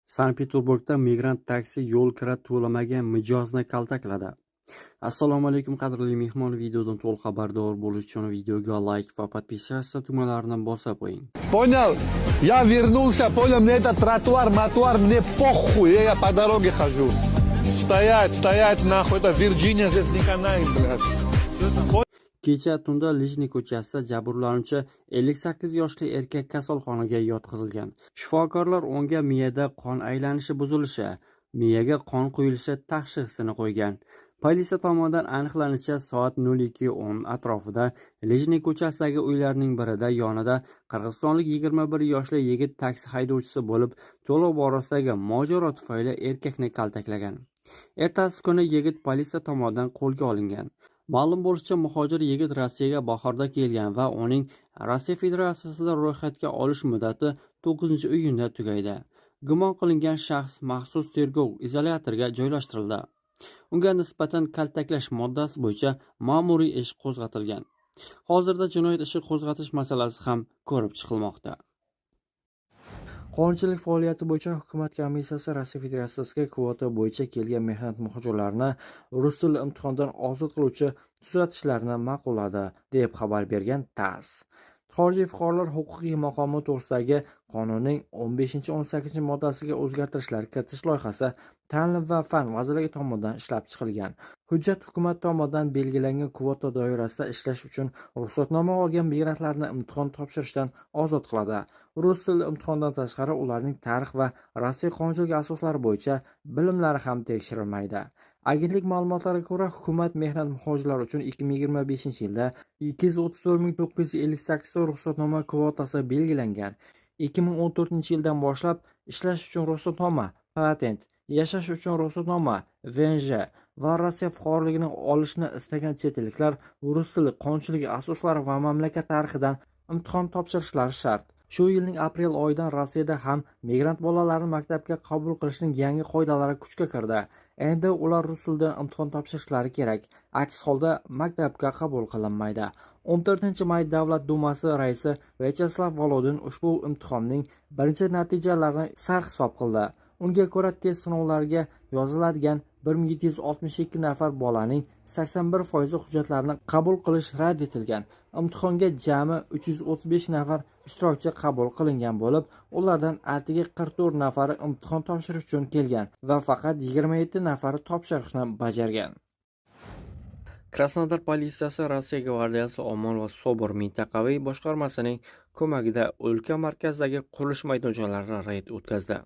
Sankt-Peterburgda migrant taksi yo'l kira to'lamagan mijozni kaltakladi. Assalomu alaykum qadrli mehmon, videodan to'liq xabardor bo'lish uchun videoga like va подписаться tugmalarini bosib qo'ying. Понял? Я вернулся, понял, мне этот тротуар, мне похуй, я по дороге хожу. Стоять, нахуй, это Virginia, здесь не канает, блядь. Kecha tunda Lijni ko'chasida jabrlanuvchi 58 yoshli erkak kasalxonaga yotqizilgan. Shifokorlar unga miyada qon aylanishi buzilishi, miyaga qon quyilishi tashxisini qo'ygan. Politsiya tomonidan aniqlanishicha, soat 02:10 atrofida Lijni ko'chasidagi uylarning birida yonida qirg'izistonlik 21 yoshli yigit taksi haydovchisi bo'lib, to'lov borasidagi mojaro tufayli erkakni kaltaklagan. Ertasi kuni yigit politsiya tomonidan qo'lga olingan. Ma'lum bo'lishicha, muhojir yigit Rossiyaga bahorda kelgan va uning Rossiya Federatsiyasida ro'yxatga olish muddati 9-iyunda tugaydi. Gumon qilingan shaxs maxsus tergov izolyatoriga joylashtirildi. Unga nisbatan kaltaklash moddasi bo'yicha ma'muriy ish qo'zg'atilgan. Hozirda jinoyat ishi qo'zg'atish masalasi ham ko'rib chiqilmoqda. Qonunchilik faoliyati bo'yicha hukumat komissiyasi Rossiya Federatsiyasiga kvota bo'yicha kelgan mehnat muhojirlarini rus tili imtihondan ozod qiluvchi tuzatishlarni ma'qulladi, deb xabar bergan TASS. Xorijiy fuqarolar huquqiy maqomi to'g'risidagi qonunning 15-18 moddasiga o'zgartirishlar kiritish loyihasi Ta'lim va fan vazirligi tomonidan ishlab chiqilgan. Hujjat hukumat tomonidan belgilangan kvota doirasida ishlash uchun ruxsatnoma olgan migrantlarni imtihon topshirishdan ozod qiladi. Rus tili imtihondan tashqari ularning tarix va Rossiya qonunchiligi asoslari bo'yicha bilimlari ham tekshirilmaydi. Agentlik ma'lumotlariga ko'ra, hukumat mehnat muhojirlari uchun 2025-yilda 234.958 ta ruxsatnoma kvotasi belgilangan. 2014-yildan boshlab ishlash uchun ruxsatnoma, patent, yashash uchun ruxsatnoma, VNJ va Rossiya fuqaroligini olishni istagan chet elliklar rus tili qonunchiligi asoslari va mamlakat tarixidan imtihon topshirishlari shart. Shu yilning aprel oyidan Rossiyada ham migrant bolalarni maktabga qabul qilishning yangi qoidalari kuchga kirdi. Endi ular rus tilidan imtihon topshirishlari kerak. Aks holda maktabga qabul qilinmaydi. 14-may Davlat dumasi raisi Vyacheslav Volodin ushbu imtihonning birinchi natijalarini sarhisob qildi. Unga ko'ra, test sinovlariga yoziladigan 1762 nafar bolaning 81% hujjatlarini qabul qilish rad etilgan. Imtihonga jami 335 nafar ishtirokchi qabul qilingan bo'lib, ulardan atigi 44 nafari imtihon topshirish uchun kelgan va faqat 27 nafari topshiriqni bajargan. Krasnodar politsiyasi Rossiya gvardiyasi Omon va Sobor mintaqaviy boshqarmasining ko'magida o'lka markazidagi qurilish maydonchalarini reyd o'tkazdi.